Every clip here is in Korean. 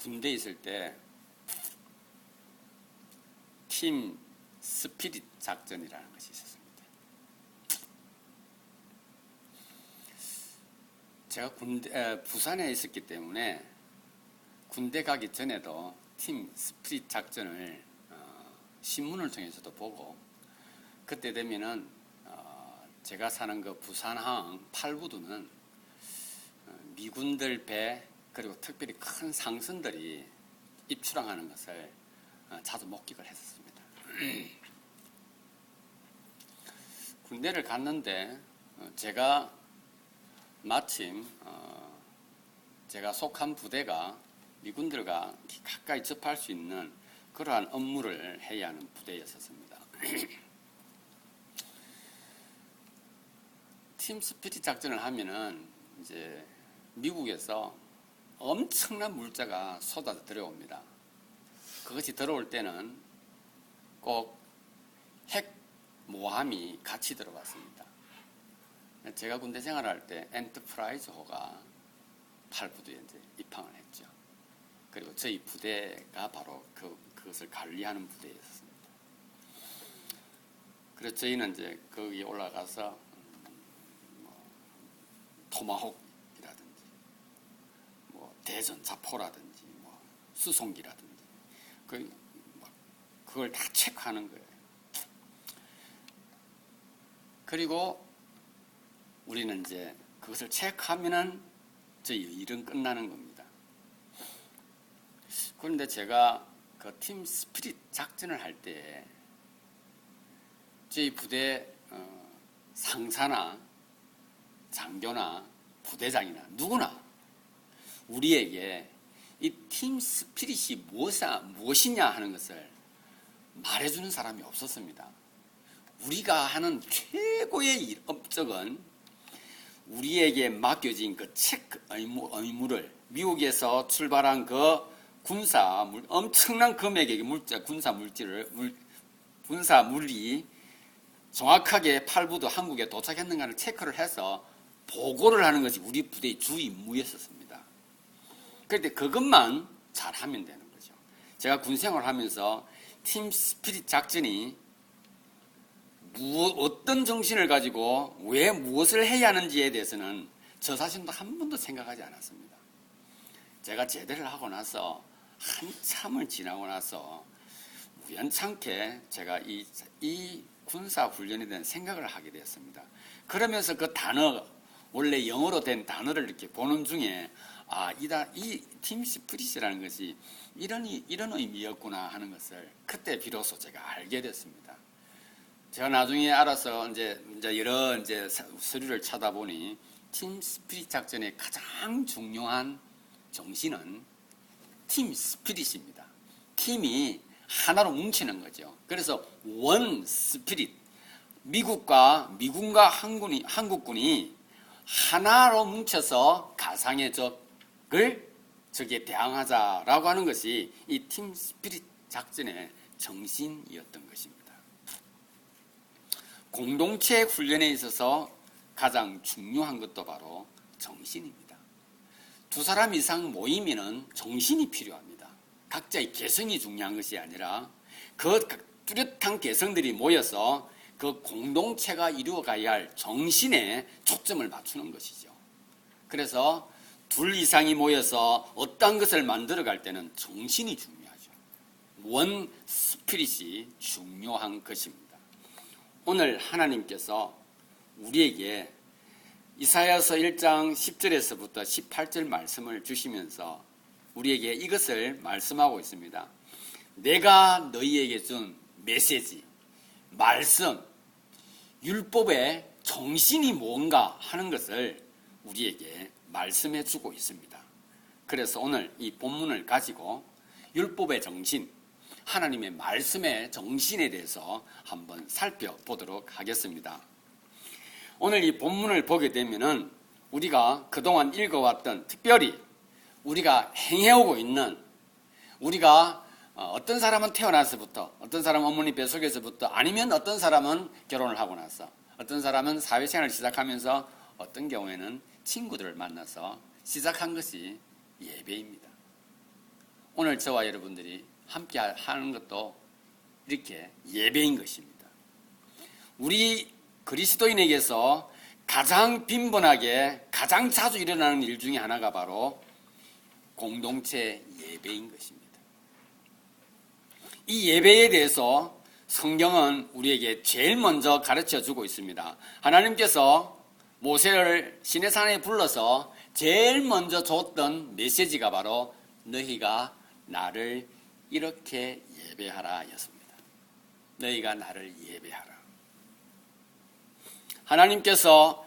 군대에 있을 때 팀 스피릿 작전이라는 것이 있었습니다. 제가 부산에 있었기 때문에 군대 가기 전에도 팀 스피릿 작전을 신문을 통해서도 보고, 그때 되면은 제가 사는 그 부산항 8부두는 미군들 배, 그리고 특별히 큰 상선들이 입출항하는 것을 자주 목격을 했었습니다. 군대를 갔는데 제가 마침 제가 속한 부대가 미군들과 가까이 접할 수 있는 그러한 업무를 해야 하는 부대였었습니다. 팀 스피릿 작전을 하면은 이제 미국에서 엄청난 물자가 쏟아져 들어옵니다. 그것이 들어올 때는 꼭 핵 모함이 같이 들어왔습니다. 제가 군대 생활할 때 엔터프라이즈호가 8부두에 이제 입항을 했죠. 그리고 저희 부대가 바로 그것을 관리하는 부대였습니다. 그래서 저희는 이제 거기에 올라가서 토마호크라든지 대전 자포라든지 수송기라든지 그걸 다 체크하는 거예요. 그리고 우리는 이제 그것을 체크하면은 저희 일은 끝나는 겁니다. 그런데 제가 그 팀 스피릿 작전을 할 때 저희 부대 상사나 장교나 부대장이나 누구나 우리에게 이 팀 스피릿이 무엇이냐 하는 것을 말해주는 사람이 없었습니다. 우리가 하는 최고의 업적은 우리에게 맡겨진 그 체크 의무를, 미국에서 출발한 그 엄청난 금액의 군사 물이 정확하게 8부두 한국에 도착했는가를 체크를 해서 보고를 하는 것이 우리 부대의 주 임무였었습니다. 그런데 그것만 잘하면 되는 거죠. 제가 군 생활을 하면서 팀 스피릿 작전이 어떤 정신을 가지고 왜 무엇을 해야 하는지에 대해서는 저 자신도 한 번도 생각하지 않았습니다. 제가 제대를 하고 나서 한참을 지나고 나서 우연찮게 제가 이 군사훈련에 대한 생각을 하게 되었습니다. 그러면서 그 단어, 원래 영어로 된 단어를 이렇게 보는 중에 이 팀 스피릿이라는 것이 이런 의미였구나 하는 것을 그때 비로소 제가 알게 됐습니다. 제가 나중에 알아서 이제 여러 서류를 찾아보니 팀 스피릿 작전의 가장 중요한 정신은 팀 스피릿입니다. 팀이 하나로 뭉치는 거죠. 그래서 원 스피릿, 미군과 한국군이 하나로 뭉쳐서 가상의 적에 대항하자라고 하는 것이 이 팀 스피릿 작전의 정신이었던 것입니다. 공동체 훈련에 있어서 가장 중요한 것도 바로 정신입니다. 두 사람 이상 모이면은 정신이 필요합니다. 각자의 개성이 중요한 것이 아니라 그 뚜렷한 개성들이 모여서 그 공동체가 이루어가야 할 정신에 초점을 맞추는 것이죠. 그래서 둘 이상이 모여서 어떤 것을 만들어갈 때는 정신이 중요하죠. 원 스피릿이 중요한 것입니다. 오늘 하나님께서 우리에게 이사야서 1장 10절에서부터 18절 말씀을 주시면서 우리에게 이것을 말씀하고 있습니다. 내가 너희에게 준 메시지, 말씀, 율법의 정신이 뭔가 하는 것을 우리에게 말씀해 주고 있습니다. 그래서 오늘 이 본문을 가지고 율법의 정신, 하나님의 말씀의 정신에 대해서 한번 살펴보도록 하겠습니다. 오늘 이 본문을 보게 되면은 우리가 그동안 읽어왔던, 특별히 우리가 행해오고 있는, 우리가 어떤 사람은 태어나서부터, 어떤 사람은 어머니 뱃속에서부터, 아니면 어떤 사람은 결혼을 하고 나서, 어떤 사람은 사회생활을 시작하면서, 어떤 경우에는 친구들을 만나서 시작한 것이 예배입니다. 오늘 저와 여러분들이 함께 하는 것도 이렇게 예배인 것입니다. 우리 그리스도인에게서 가장 빈번하게 가장 자주 일어나는 일 중에 하나가 바로 공동체 예배인 것입니다. 이 예배에 대해서 성경은 우리에게 제일 먼저 가르쳐 주고 있습니다. 하나님께서 모세를 시내산에 불러서 제일 먼저 줬던 메시지가 바로 너희가 나를 이렇게 예배하라 였습니다. 너희가 나를 예배하라. 하나님께서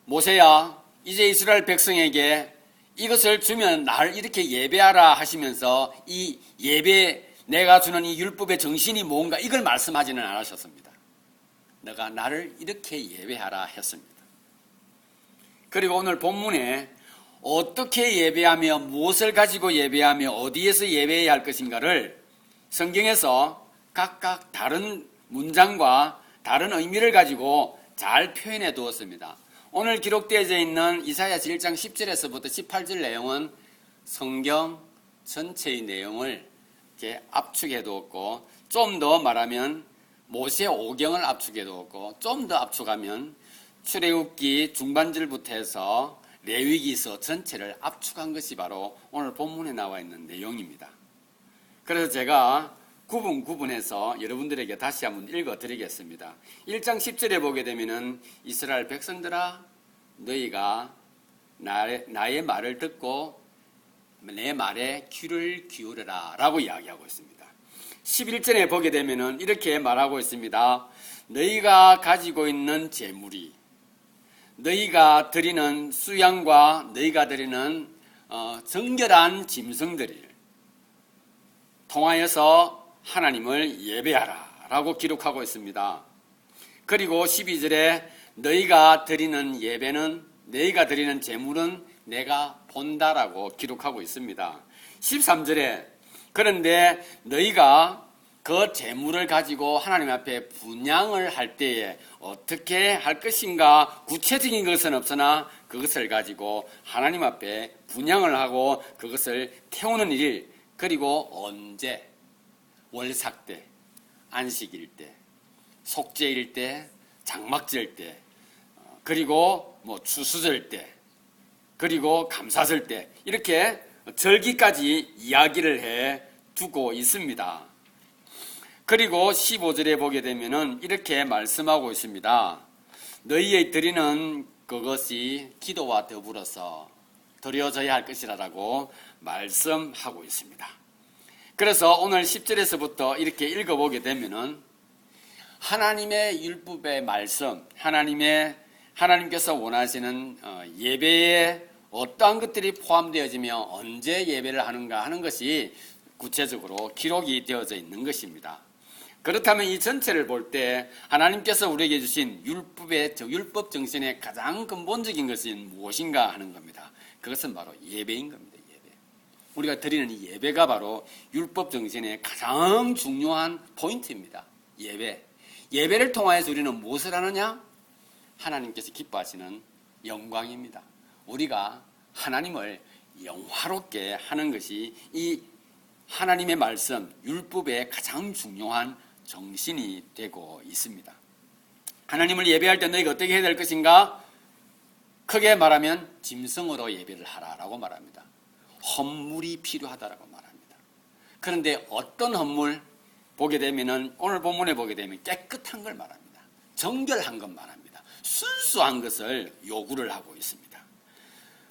모세야 이제 이스라엘 백성에게 이것을 주면 나를 이렇게 예배하라 하시면서 이 예배 내가 주는 이 율법의 정신이 뭔가 이걸 말씀하지는 않으셨습니다. 너가 나를 이렇게 예배하라 했습니다. 그리고 오늘 본문에 어떻게 예배하며 무엇을 가지고 예배하며 어디에서 예배해야 할 것인가를 성경에서 각각 다른 문장과 다른 의미를 가지고 잘 표현해 두었습니다. 오늘 기록되어져 있는 이사야서 1장 10절에서부터 18절 내용은 성경 전체의 내용을 이렇게 압축해 두었고, 좀 더 말하면 모세 오경을 압축해 두었고, 좀 더 압축하면 출애굽기 중반절부터 해서 레위기서 전체를 압축한 것이 바로 오늘 본문에 나와 있는 내용입니다. 그래서 제가 구분해서 여러분들에게 다시 한번 읽어드리겠습니다. 1장 10절에 보게 되면은 이스라엘 백성들아 너희가 나의 말을 듣고 내 말에 귀를 기울여라 라고 이야기하고 있습니다. 11절에 보게 되면은 이렇게 말하고 있습니다. 너희가 가지고 있는 재물이 너희가 드리는 수양과 너희가 드리는 정결한 짐승들을 통하여서 하나님을 예배하라 라고 기록하고 있습니다. 그리고 12절에 너희가 드리는 예배는 너희가 드리는 제물은 내가 본다라고 기록하고 있습니다. 13절에 그런데 너희가 그 제물을 가지고 하나님 앞에 분향을 할 때에 어떻게 할 것인가 구체적인 것은 없으나 그것을 가지고 하나님 앞에 분향을 하고 그것을 태우는 일, 그리고 언제 월삭 때, 안식일 때, 속죄일 때, 장막절 때, 그리고 추수절 때, 그리고 감사절 때 이렇게 절기까지 이야기를 해 두고 있습니다. 그리고 15절에 보게 되면은 이렇게 말씀하고 있습니다. 너희의 드리는 그것이 기도와 더불어서 드려져야 할 것이라고 말씀하고 있습니다. 그래서 오늘 10절에서부터 이렇게 읽어보게 되면은 하나님의 율법의 말씀, 하나님께서 원하시는 예배에 어떠한 것들이 포함되어지며 언제 예배를 하는가 하는 것이 구체적으로 기록이 되어져 있는 것입니다. 그렇다면 이 전체를 볼 때 하나님께서 우리에게 주신 율법 정신의 가장 근본적인 것은 무엇인가 하는 겁니다. 그것은 바로 예배인 겁니다. 우리가 드리는 이 예배가 바로 율법 정신의 가장 중요한 포인트입니다. 예배를 통하여서 우리는 무엇을 하느냐? 하나님께서 기뻐하시는 영광입니다. 우리가 하나님을 영화롭게 하는 것이 이 하나님의 말씀, 율법의 가장 중요한 정신이 되고 있습니다. 하나님을 예배할 때 너희가 어떻게 해야 될 것인가? 크게 말하면 짐승으로 예배를 하라라고 말합니다. 헌물이 필요하다라고 말합니다. 그런데 어떤 헌물 보게 되면은 오늘 본문에 보게 되면 깨끗한 걸 말합니다. 정결한 것 말합니다. 순수한 것을 요구를 하고 있습니다.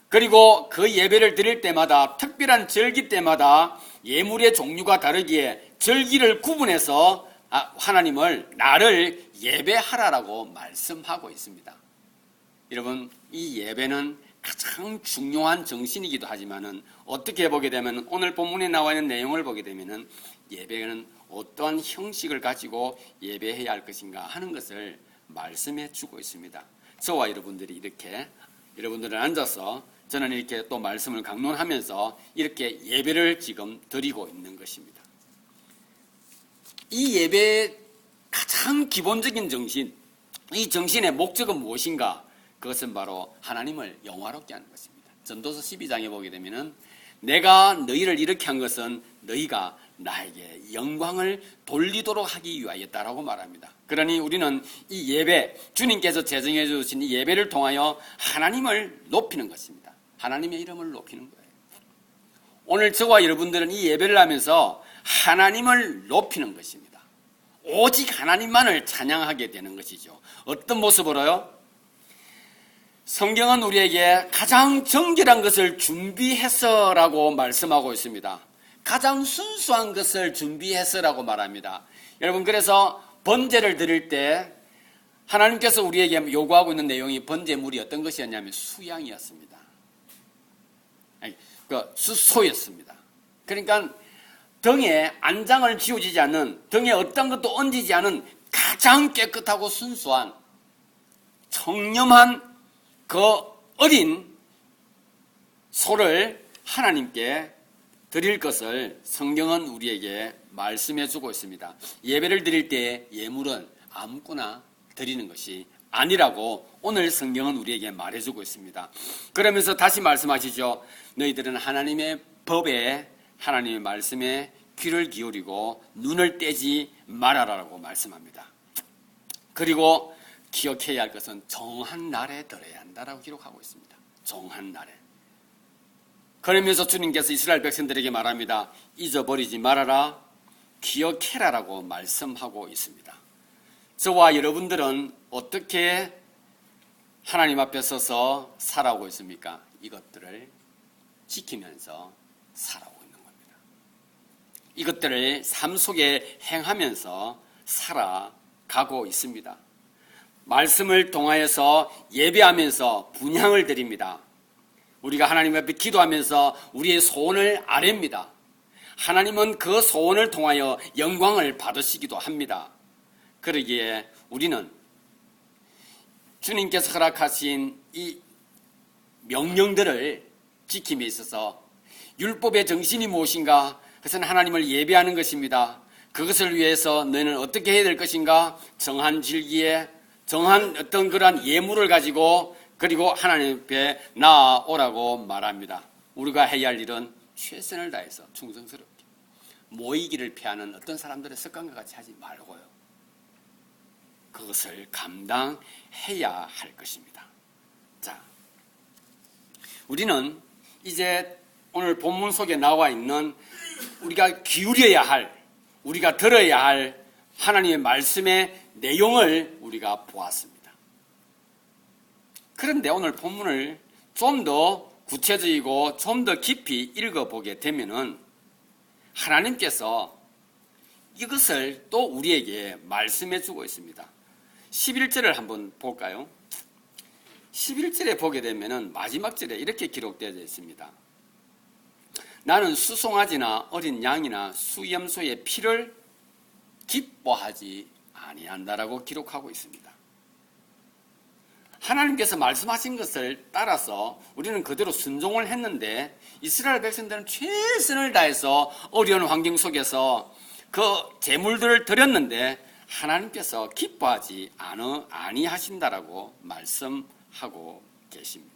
그리고 그 예배를 드릴 때마다 특별한 절기 때마다 예물의 종류가 다르기에 절기를 구분해서 하나님을 나를 예배하라라고 말씀하고 있습니다. 여러분, 이 예배는 가장 중요한 정신이기도 하지만은 어떻게 보게 되면 오늘 본문에 나와 있는 내용을 보게 되면은 예배는 어떠한 형식을 가지고 예배해야 할 것인가 하는 것을 말씀해 주고 있습니다. 저와 여러분들이 이렇게 여러분들은 앉아서 저는 이렇게 또 말씀을 강론하면서 이렇게 예배를 지금 드리고 있는 것입니다. 이 예배의 가장 기본적인 정신, 이 정신의 목적은 무엇인가? 그것은 바로 하나님을 영화롭게 하는 것입니다. 전도서 12장에 보게 되면은 내가 너희를 이렇게 한 것은 너희가 나에게 영광을 돌리도록 하기 위하였다라고 말합니다. 그러니 우리는 이 예배, 주님께서 제정해 주신 이 예배를 통하여 하나님을 높이는 것입니다. 하나님의 이름을 높이는 거예요. 오늘 저와 여러분들은 이 예배를 하면서 하나님을 높이는 것입니다. 오직 하나님만을 찬양하게 되는 것이죠. 어떤 모습으로요? 성경은 우리에게 가장 정결한 것을 준비했어라고 말씀하고 있습니다. 가장 순수한 것을 준비했어라고 말합니다. 여러분, 그래서 번제를 드릴 때 하나님께서 우리에게 요구하고 있는 내용이 번제물이 어떤 것이었냐면 수양이었습니다. 수소였습니다. 그러니까 등에 안장을 지워지지 않는, 등에 어떤 것도 얹이지 않은 가장 깨끗하고 순수한 청렴한 그 어린 소를 하나님께 드릴 것을 성경은 우리에게 말씀해 주고 있습니다. 예배를 드릴 때 예물은 아무거나 드리는 것이 아니라고 오늘 성경은 우리에게 말해주고 있습니다. 그러면서 다시 말씀하시죠. 너희들은 하나님의 법에, 하나님의 말씀에 귀를 기울이고 눈을 떼지 말아라라고 말씀합니다. 그리고 기억해야 할 것은 정한 날에 들어야 한다라고 기록하고 있습니다. 정한 날에. 그러면서 주님께서 이스라엘 백성들에게 말합니다. 잊어버리지 말아라, 기억해라라고 말씀하고 있습니다. 저와 여러분들은 어떻게 하나님 앞에 서서 살아오고 있습니까? 이것들을 지키면서 살아오고 있는 겁니다. 이것들을 삶 속에 행하면서 살아가고 있습니다. 말씀을 통하여서 예배하면서 분향을 드립니다. 우리가 하나님 앞에 기도하면서 우리의 소원을 아뢰입니다. 하나님은 그 소원을 통하여 영광을 받으시기도 합니다. 그러기에 우리는 주님께서 허락하신 이 명령들을 지킴에 있어서 율법의 정신이 무엇인가? 그것은 하나님을 예배하는 것입니다. 그것을 위해서 너희는 어떻게 해야 될 것인가? 정한 질기에 정한 어떤 그러한 예물을 가지고 그리고 하나님 앞에 나아오라고 말합니다. 우리가 해야 할 일은 최선을 다해서 충성스럽게 모이기를 피하는 어떤 사람들의 습관과 같이 하지 말고요. 그것을 감당해야 할 것입니다. 자, 우리는 이제 오늘 본문 속에 나와 있는 우리가 기울여야 할, 우리가 들어야 할 하나님의 말씀의 내용을 우리가 보았습니다. 그런데 오늘 본문을 좀 더 구체적이고 좀 더 깊이 읽어보게 되면은 하나님께서 이것을 또 우리에게 말씀해 주고 있습니다. 11절을 한번 볼까요? 11절에 보게 되면은 마지막 절에 이렇게 기록되어 있습니다. 나는 수송아지나 어린 양이나 수염소의 피를 기뻐하지 아니한다라고 기록하고 있습니다. 하나님께서 말씀하신 것을 따라서 우리는 그대로 순종을 했는데 이스라엘 백성들은 최선을 다해서 어려운 환경 속에서 그 제물들을 드렸는데 하나님께서 기뻐하지 아니하신다라고 말씀하고 계십니다.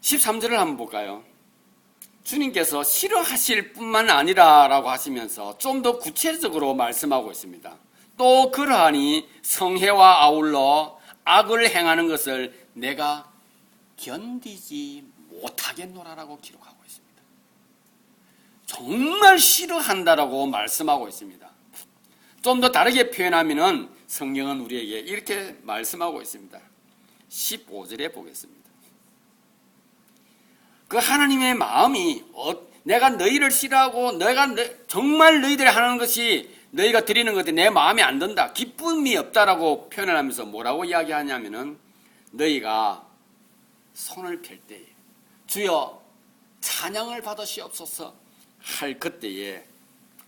(13절을) 한번 볼까요? 주님께서 싫어하실 뿐만 아니라라고 하시면서 좀 더 구체적으로 말씀하고 있습니다. 또 그러하니 성회와 아울러 악을 행하는 것을 내가 견디지 못하겠노라라고 기록하고 있습니다. 정말 싫어한다라고 말씀하고 있습니다. 좀 더 다르게 표현하면은 성경은 우리에게 이렇게 말씀하고 있습니다. 15절에 보겠습니다. 그 하나님의 마음이 내가 너희를 싫어하고 내가 정말 너희들이 하는 것이 너희가 드리는 것이 내 마음에 안 든다, 기쁨이 없다라고 표현을 하면서 뭐라고 이야기하냐면은 너희가 손을 펼 때에 주여 찬양을 받으시옵소서 할 그때에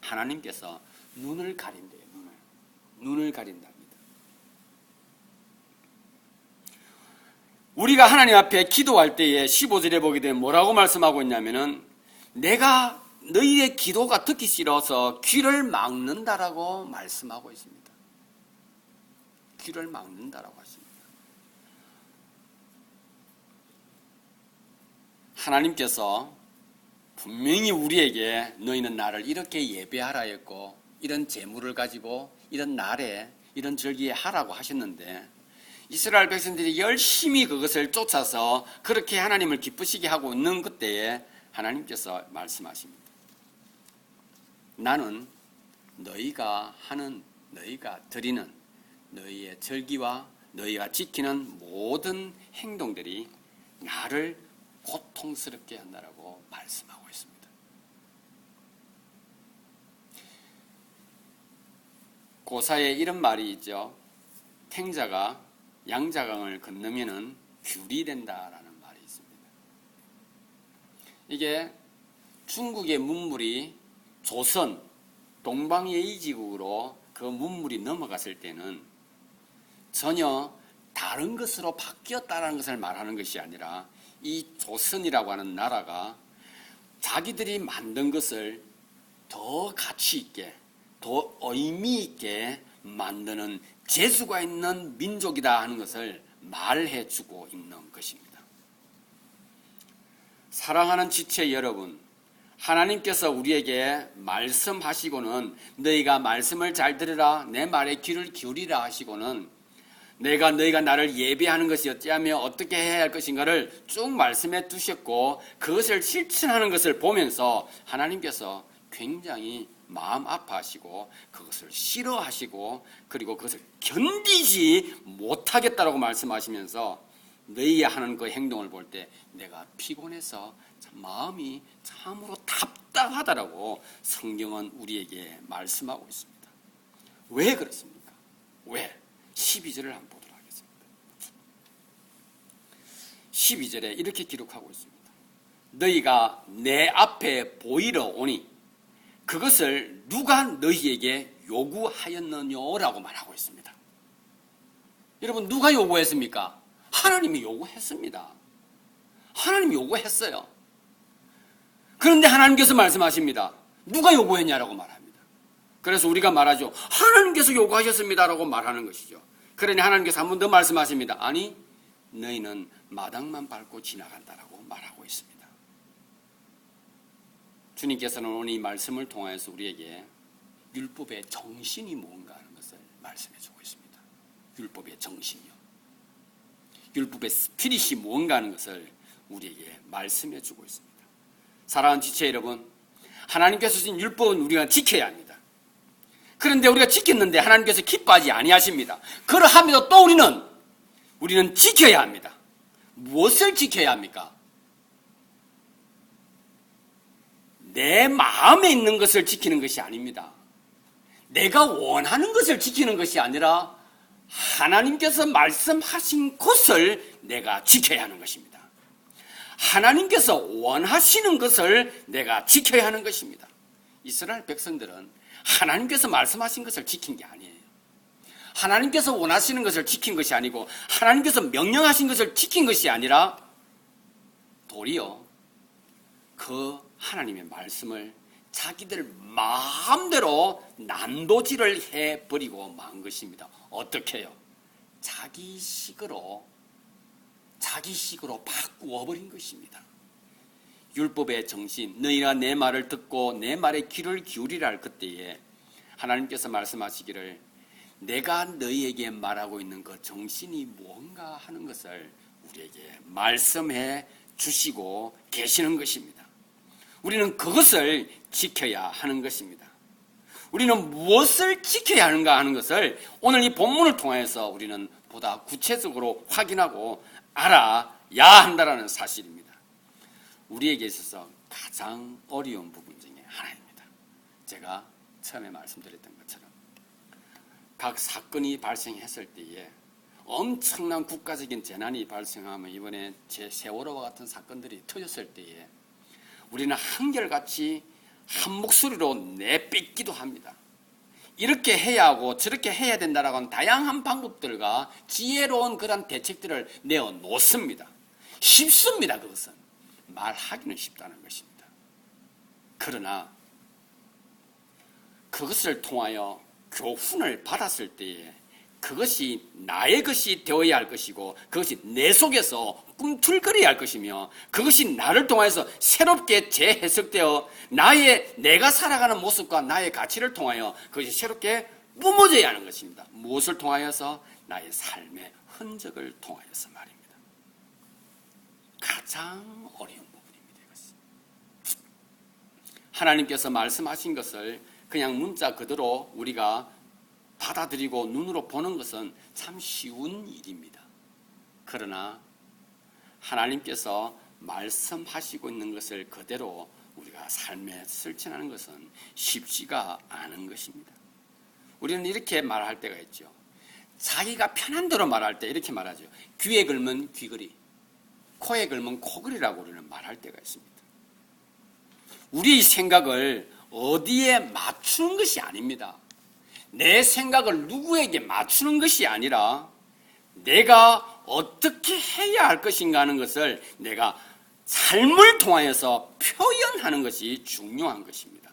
하나님께서 눈을 가린대요. 눈을 가린답니다. 우리가 하나님 앞에 기도할 때에 15절에 보게 되면 뭐라고 말씀하고 있냐면은 내가 너희의 기도가 듣기 싫어서 귀를 막는다라고 말씀하고 있습니다. 귀를 막는다라고 하십니다. 하나님께서 분명히 우리에게 너희는 나를 이렇게 예배하라 했고 이런 제물을 가지고 이런 날에 이런 절기에 하라고 하셨는데 이스라엘 백성들이 열심히 그것을 쫓아서 그렇게 하나님을 기쁘시게 하고 있는 그때에 하나님께서 말씀하십니다. 나는 너희가 드리는 너희의 절기와 너희가 지키는 모든 행동들이 나를 고통스럽게 한다라고 말씀하고 있습니다. 고사에 이런 말이 있죠. 탱자가 양자강을 건너면은 귤이 된다라는 말이 있습니다. 이게 중국의 문물이 조선 동방예의지국으로 그 문물이 넘어갔을 때는 전혀 다른 것으로 바뀌었다는 것을 말하는 것이 아니라 이 조선이라고 하는 나라가 자기들이 만든 것을 더 가치 있게, 더 의미 있게 만드는 재주가 있는 민족이다 하는 것을 말해 주고 있는 것입니다. 사랑하는 지체 여러분, 하나님께서 우리에게 말씀하시고는 너희가 말씀을 잘 들으라, 내 말에 귀를 기울이라 하시고는 너희가 나를 예배하는 것이 어찌하며 어떻게 해야 할 것인가를 쭉 말씀해 두셨고 그것을 실천하는 것을 보면서 하나님께서 굉장히 마음 아파하시고 그것을 싫어하시고 그리고 그것을 견디지 못하겠다라고 말씀하시면서 너희가 하는 그 행동을 볼 때 내가 피곤해서 마음이 참으로 답답하다라고 성경은 우리에게 말씀하고 있습니다. 왜 그렇습니까? 왜? 12절을 한번 보도록 하겠습니다. 12절에 이렇게 기록하고 있습니다. 너희가 내 앞에 보이러 오니 그것을 누가 너희에게 요구하였느냐라고 말하고 있습니다. 여러분, 누가 요구했습니까? 하나님이 요구했습니다. 하나님이 요구했어요. 그런데 하나님께서 말씀하십니다. 누가 요구했냐라고 말합니다. 그래서 우리가 말하죠. 하나님께서 요구하셨습니다라고 말하는 것이죠. 그러니 하나님께서 한 번 더 말씀하십니다. 아니, 너희는 마당만 밟고 지나간다라고 말하고 있습니다. 주님께서는 오늘 이 말씀을 통해서 우리에게 율법의 정신이 뭔가 하는 것을 말씀해 주고 있습니다. 율법의 정신이요. 율법의 스피릿이 뭔가 하는 것을 우리에게 말씀해 주고 있습니다. 사랑하는 지체 여러분, 하나님께서 주신 율법은 우리가 지켜야 합니다. 그런데 우리가 지켰는데 하나님께서 기뻐하지 아니하십니다. 그러하면서 또 우리는 지켜야 합니다. 무엇을 지켜야 합니까? 내 마음에 있는 것을 지키는 것이 아닙니다. 내가 원하는 것을 지키는 것이 아니라 하나님께서 말씀하신 것을 내가 지켜야 하는 것입니다. 하나님께서 원하시는 것을 내가 지켜야 하는 것입니다. 이스라엘 백성들은 하나님께서 말씀하신 것을 지킨 게 아니에요. 하나님께서 원하시는 것을 지킨 것이 아니고 하나님께서 명령하신 것을 지킨 것이 아니라 도리어 그 하나님의 말씀을 자기들 마음대로 난도질을 해버리고 만 것입니다. 어떻게 해요? 자기식으로 바꾸어버린 것입니다. 율법의 정신, 너희가 내 말을 듣고 내 말에 귀를 기울이라 할 그때에 하나님께서 말씀하시기를 내가 너희에게 말하고 있는 그 정신이 뭔가 하는 것을 우리에게 말씀해 주시고 계시는 것입니다. 우리는 그것을 지켜야 하는 것입니다. 우리는 무엇을 지켜야 하는가 하는 것을 오늘 이 본문을 통해서 우리는 보다 구체적으로 확인하고 알아야 한다는 사실입니다. 우리에게 있어서 가장 어려운 부분 중에 하나입니다. 제가 처음에 말씀드렸던 것처럼 각 사건이 발생했을 때에 엄청난 국가적인 재난이 발생하면 이번에 세월호와 같은 사건들이 터졌을 때에 우리는 한결같이 한 목소리로 내뱉기도 합니다. 이렇게 해야 하고 저렇게 해야 된다라고 하는 다양한 방법들과 지혜로운 그런 대책들을 내어놓습니다. 쉽습니다. 그것은 말하기는 쉽다는 것입니다. 그러나 그것을 통하여 교훈을 받았을 때에 그것이 나의 것이 되어야 할 것이고 그것이 내 속에서 꿈틀거려야 할 것이며 그것이 나를 통해서 새롭게 재해석되어 내가 살아가는 모습과 나의 가치를 통하여 그것이 새롭게 뿜어져야 하는 것입니다. 무엇을 통하여서? 나의 삶의 흔적을 통하여서 말입니다. 가장 어려운 부분입니다. 이것이. 하나님께서 말씀하신 것을 그냥 문자 그대로 우리가 받아들이고 눈으로 보는 것은 참 쉬운 일입니다. 그러나 하나님께서 말씀하시고 있는 것을 그대로 우리가 삶에 실천하는 것은 쉽지가 않은 것입니다. 우리는 이렇게 말할 때가 있죠. 자기가 편한 대로 말할 때 이렇게 말하죠. 귀에 걸면 귀걸이, 코에 걸면 코걸이라고 우리는 말할 때가 있습니다. 우리의 생각을 어디에 맞추는 것이 아닙니다. 내 생각을 누구에게 맞추는 것이 아니라 내가 어떻게 해야 할 것인가 하는 것을 내가 삶을 통하여서 표현하는 것이 중요한 것입니다.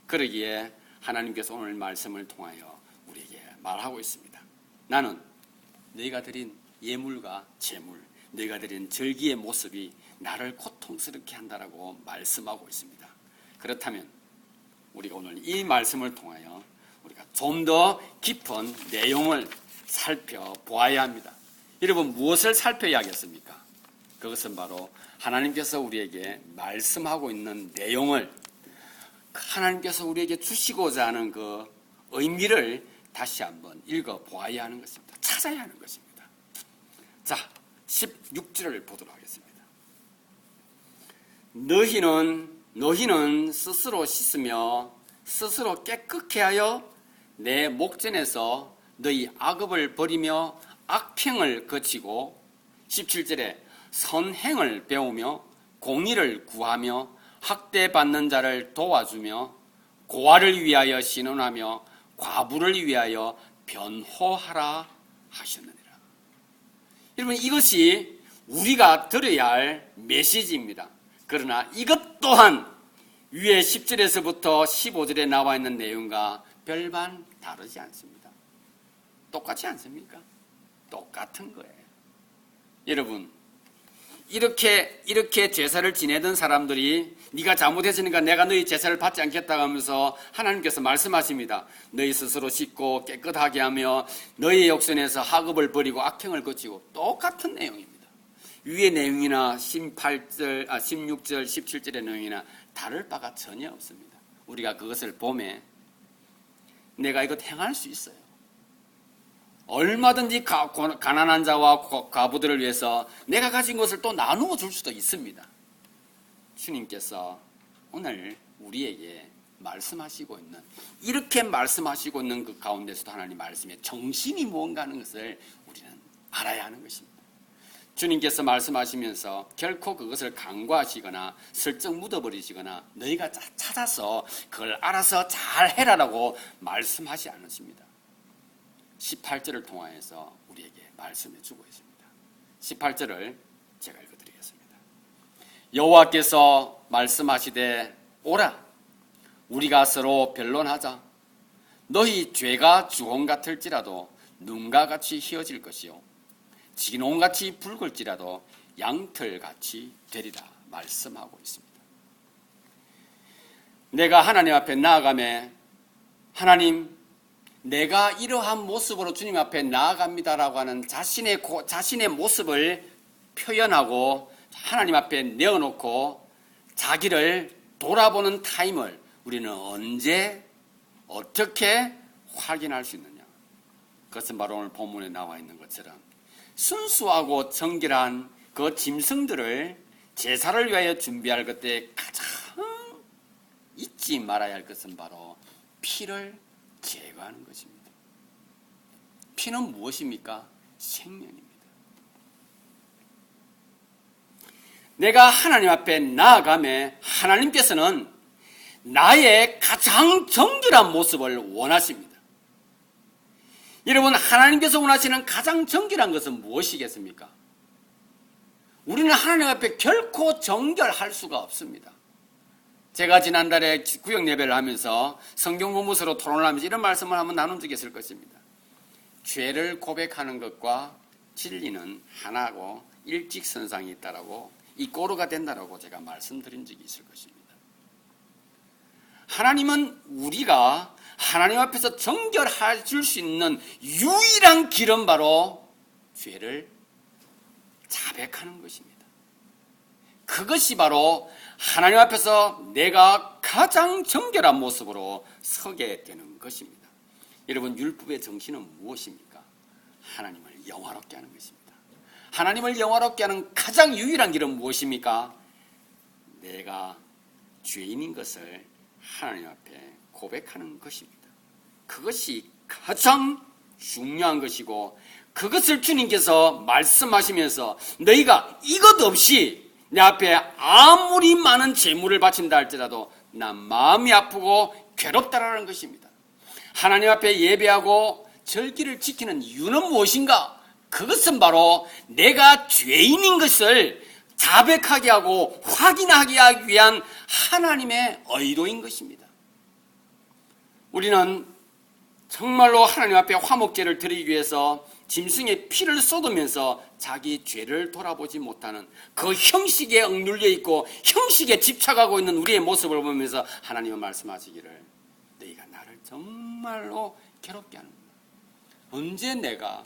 그러기에 하나님께서 오늘 말씀을 통하여 우리에게 말하고 있습니다. 나는 너희가 드린 예물과 제물, 너희가 드린 절기의 모습이 나를 고통스럽게 한다라고 말씀하고 있습니다. 그렇다면 우리가 오늘 이 말씀을 통하여 우리가 좀 더 깊은 내용을 살펴보아야 합니다. 여러분, 무엇을 살펴야겠습니까? 그것은 바로 하나님께서 우리에게 말씀하고 있는 내용을 하나님께서 우리에게 주시고자 하는 그 의미를 다시 한번 읽어보아야 하는 것입니다. 찾아야 하는 것입니다. 자, 16절을 보도록 하겠습니다. 너희는 스스로 씻으며 스스로 깨끗게 하여 내 목전에서 너희 악업을 버리며 악행을 거치고 17절에 선행을 배우며 공의를 구하며 학대받는 자를 도와주며 고아를 위하여 신원하며 과부를 위하여 변호하라 하셨느니라. 여러분, 이것이 우리가 들어야 할 메시지입니다. 그러나 이것 또한 위에 10절에서부터 15절에 나와 있는 내용과 별반 다르지 않습니다. 똑같지 않습니까? 똑같은 거예요. 여러분, 이렇게 제사를 지내던 사람들이 네가 잘못했으니까 내가 너희 제사를 받지 않겠다고 하면서 하나님께서 말씀하십니다. 너희 스스로 씻고 깨끗하게 하며 너희 역선에서 학업을 버리고 악행을 거치고 똑같은 내용입니다. 위의 내용이나 16절, 17절의 내용이나 다를 바가 전혀 없습니다. 우리가 그것을 보면 내가 이것 행할 수 있어요. 얼마든지 가난한 자와 과부들을 위해서 내가 가진 것을 또 나누어 줄 수도 있습니다. 주님께서 오늘 우리에게 말씀하시고 있는, 이렇게 말씀하시고 있는 그 가운데서도 하나님 말씀에 정신이 무언가 하는 것을 우리는 알아야 하는 것입니다. 주님께서 말씀하시면서 결코 그것을 간과하시거나 슬쩍 묻어버리시거나 너희가 찾아서 그걸 알아서 잘 해라라고 말씀하지 않으십니다. 18절을 통하여서 우리에게 말씀해 주고 있습니다. 18절을 제가 읽어드리겠습니다. 여호와께서 말씀하시되 오라 우리가 서로 변론하자. 너희 죄가 주홍 같을지라도 눈과 같이 희어질 것이요 진홍같이 붉을지라도 양털같이 되리라 말씀하고 있습니다. 내가 하나님 앞에 나아가매 하나님 내가 이러한 모습으로 주님 앞에 나아갑니다라고 하는 자신의 모습을 표현하고 하나님 앞에 내어놓고 자기를 돌아보는 타임을 우리는 언제 어떻게 확인할 수 있느냐? 그것은 바로 오늘 본문에 나와 있는 것처럼 순수하고 정결한 그 짐승들을 제사를 위하여 준비할 그때 가장 잊지 말아야 할 것은 바로 피를 제거하는 것입니다. 피는 무엇입니까? 생명입니다. 내가 하나님 앞에 나아가매 하나님께서는 나의 가장 정결한 모습을 원하십니다. 여러분, 하나님께서 원하시는 가장 정결한 것은 무엇이겠습니까? 우리는 하나님 앞에 결코 정결할 수가 없습니다. 제가 지난달에 구역 예배를 하면서 성경 공부서로 토론을 하면서 이런 말씀을 한번 나눈 적이 있을 것입니다. 죄를 고백하는 것과 진리는 하나고 일직선상이 있다라고 이 꼬르가 된다라고 제가 말씀드린 적이 있을 것입니다. 하나님은 우리가 하나님 앞에서 정결해질 수 있는 유일한 길은 바로 죄를 자백하는 것입니다. 그것이 바로 하나님 앞에서 내가 가장 정결한 모습으로 서게 되는 것입니다. 여러분, 율법의 정신은 무엇입니까? 하나님을 영화롭게 하는 것입니다. 하나님을 영화롭게 하는 가장 유일한 길은 무엇입니까? 내가 죄인인 것을 하나님 앞에 고백하는 것입니다. 그것이 가장 중요한 것이고, 그것을 주님께서 말씀하시면서 너희가 이것 없이 내 앞에 아무리 많은 재물을 바친다 할지라도 난 마음이 아프고 괴롭다라는 것입니다. 하나님 앞에 예배하고 절기를 지키는 이유는 무엇인가? 그것은 바로 내가 죄인인 것을 자백하게 하고 확인하게 하기 위한 하나님의 의도인 것입니다. 우리는 정말로 하나님 앞에 화목제를 드리기 위해서 짐승의 피를 쏟으면서 자기 죄를 돌아보지 못하는 그 형식에 억눌려 있고 형식에 집착하고 있는 우리의 모습을 보면서 하나님은 말씀하시기를 너희가 나를 정말로 괴롭게 하는구나. 언제 내가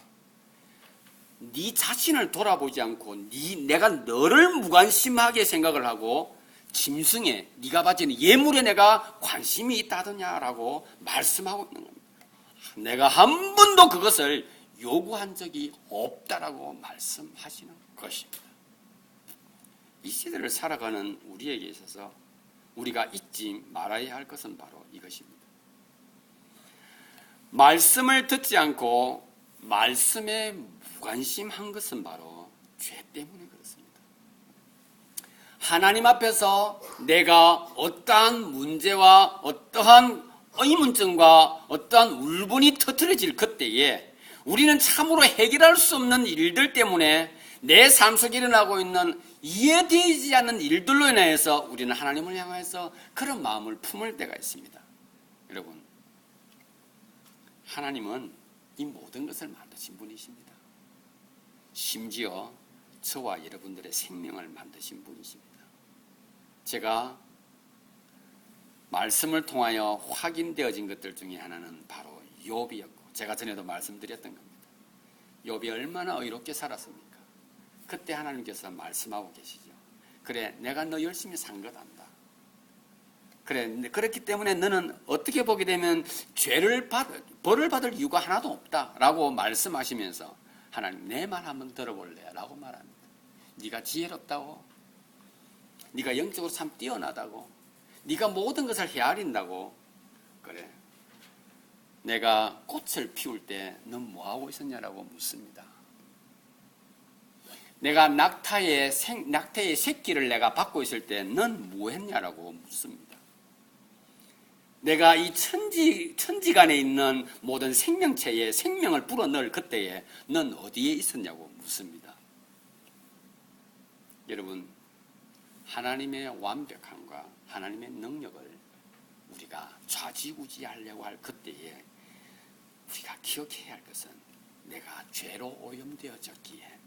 네 자신을 돌아보지 않고 내가 너를 무관심하게 생각을 하고 짐승에 네가 바치는 예물에 내가 관심이 있다 하더냐라고 말씀하고 있는 겁니다. 내가 한 번도 그것을 요구한 적이 없다라고 말씀하시는 것입니다. 이 시대를 살아가는 우리에게 있어서 우리가 잊지 말아야 할 것은 바로 이것입니다. 말씀을 듣지 않고 말씀에 무관심한 것은 바로 죄 때문에 그렇습니다. 하나님 앞에서 내가 어떠한 문제와 어떠한 의문점과 어떠한 울분이 터뜨려질 그때에 우리는 참으로 해결할 수 없는 일들 때문에 내 삶 속에 일어나고 있는 이해되지 않는 일들로 인해서 우리는 하나님을 향해서 그런 마음을 품을 때가 있습니다. 여러분, 하나님은 이 모든 것을 만드신 분이십니다. 심지어 저와 여러분들의 생명을 만드신 분이십니다. 제가 말씀을 통하여 확인되어진 것들 중에 하나는 바로 욥이었고, 제가 전에도 말씀드렸던 겁니다. 욥이 얼마나 의롭게 살았습니까? 그때 하나님께서 말씀하고 계시죠. 그래, 내가 너 열심히 산 것 안다. 그래, 그렇기 때문에 너는 어떻게 보게 되면 벌을 받을 이유가 하나도 없다라고 말씀하시면서 하나님 내 말 한번 들어볼래? 라고 말합니다. 네가 지혜롭다고, 네가 영적으로 참 뛰어나다고, 네가 모든 것을 헤아린다고. 그래, 내가 꽃을 피울 때 넌 뭐하고 있었냐라고 묻습니다. 내가 낙타의 새끼를 내가 받고 있을 때 넌 뭐했냐라고 묻습니다. 내가 이 천지간에 있는 모든 생명체에 생명을 불어넣을 그때에 넌 어디에 있었냐고 묻습니다. 여러분, 하나님의 완벽함과 하나님의 능력을 우리가 좌지우지하려고 할 그때에 우리가 기억해야 할 것은 내가 죄로 오염되어졌기에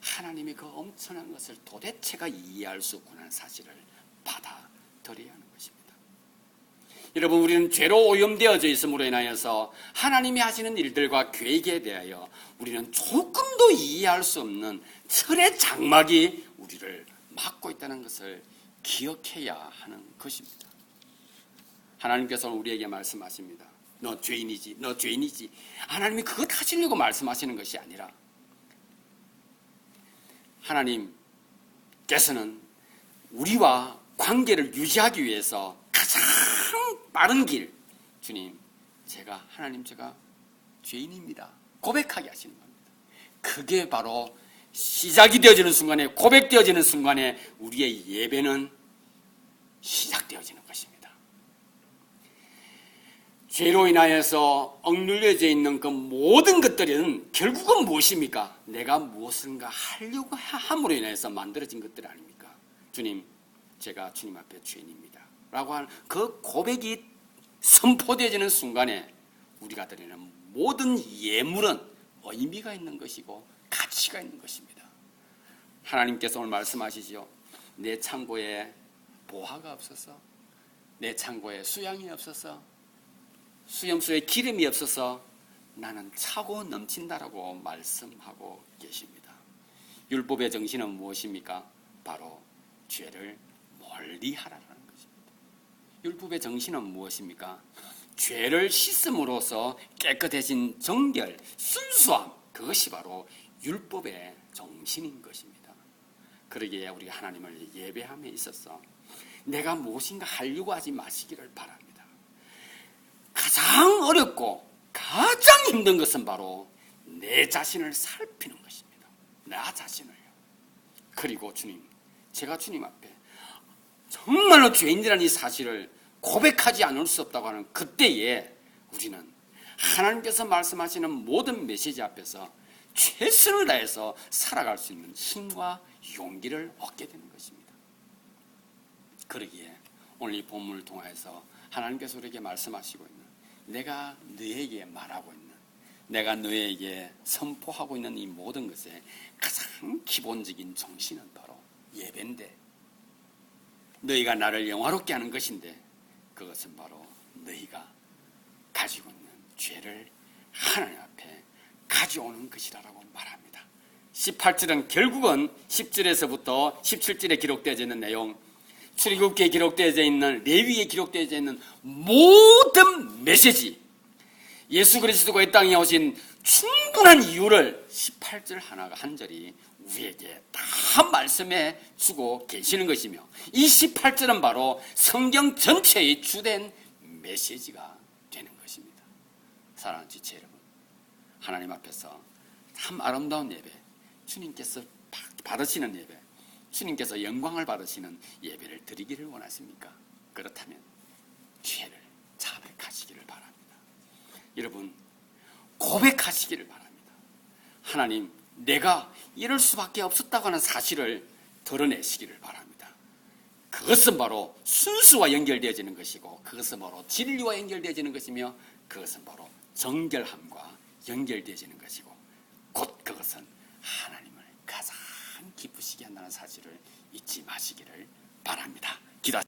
하나님이 그 엄청난 것을 도대체가 이해할 수 없구나 사실을 받아들여야 하는 것입니다. 여러분, 우리는 죄로 오염되어져 있음으로 인하여서 하나님이 하시는 일들과 계획에 대하여 우리는 조금도 이해할 수 없는 철의 장막이 우리를 막고 있다는 것을 기억해야 하는 것입니다. 하나님께서는 우리에게 말씀하십니다. 너 죄인이지, 너 죄인이지. 하나님이 그것 하시려고 말씀하시는 것이 아니라 하나님께서는 우리와 관계를 유지하기 위해서 가장 빠른 길, 주님, 하나님 제가 죄인입니다. 고백하게 하시는 겁니다. 그게 바로 시작이 되어지는 순간에, 고백되어지는 순간에 우리의 예배는 시작되어지는 것입니다. 죄로 인하여서 억눌려져 있는 그 모든 것들은 결국은 무엇입니까? 내가 무엇인가 하려고 함으로 인해서 만들어진 것들 아닙니까? 주님, 제가 주님 앞에 죄인입니다. 라고 하는 그 고백이 선포되어지는 순간에 우리가 드리는 모든 예물은 의미가 있는 것이고 가치가 있는 것입니다. 하나님께서 오늘 말씀하시지요. 내 창고에 보화가 없어서, 내 창고에 수양이 없어서, 수염소에 기름이 없어서 나는 차고 넘친다라고 말씀하고 계십니다. 율법의 정신은 무엇입니까? 바로 죄를 멀리하라는 것입니다. 율법의 정신은 무엇입니까? 죄를 씻음으로써 깨끗해진 정결, 순수함, 그것이 바로 율법의 정신인 것입니다. 그러기에 우리가 하나님을 예배함에 있어서 내가 무엇인가 하려고 하지 마시기를 바랍니다. 가장 어렵고 가장 힘든 것은 바로 내 자신을 살피는 것입니다. 나 자신을요. 그리고 주님, 제가 주님 앞에 정말로 죄인이라는 이 사실을 고백하지 않을 수 없다고 하는 그때에 우리는 하나님께서 말씀하시는 모든 메시지 앞에서 최선을 다해서 살아갈 수 있는 힘과 용기를 얻게 되는 것입니다. 그러기에 오늘 이 본문을 통해서 하나님께서 우리에게 말씀하시고 있는, 내가 너에게 말하고 있는, 내가 너에게 선포하고 있는 이 모든 것의 가장 기본적인 정신은 바로 예배인데, 너희가 나를 영화롭게 하는 것인데, 그것은 바로 너희가 가지고 있는 죄를 하나님 앞에 가져오는 것이라고 말합니다. 18절은 결국은 10절에서부터 17절에 기록되어 있는 내용, 출애굽기에 기록되어 있는, 레위기에 기록되어 있는 모든 메시지, 예수 그리스도가 이 땅에 오신 충분한 이유를 18절 하나가 한 절이 우리에게 다 말씀해 주고 계시는 것이며, 이 18절은 바로 성경 전체의 주된 메시지가 되는 것입니다. 사랑하는 지체 여러분, 하나님 앞에서 참 아름다운 예배, 주님께서 받으시는 예배, 주님께서 영광을 받으시는 예배를 드리기를 원하십니까? 그렇다면 죄를 자백하시기를 바랍니다. 여러분, 고백하시기를 바랍니다. 하나님, 내가 이럴 수밖에 없었다고 하는 사실을 드러내시기를 바랍니다. 그것은 바로 순수와 연결되어지는 것이고, 그것은 바로 진리와 연결되어지는 것이며, 그것은 바로 정결함과 연결되어지는 것이고, 곧 그것은 하나님을 가장 기쁘시게 한다는 사실을 잊지 마시기를 바랍니다. 기도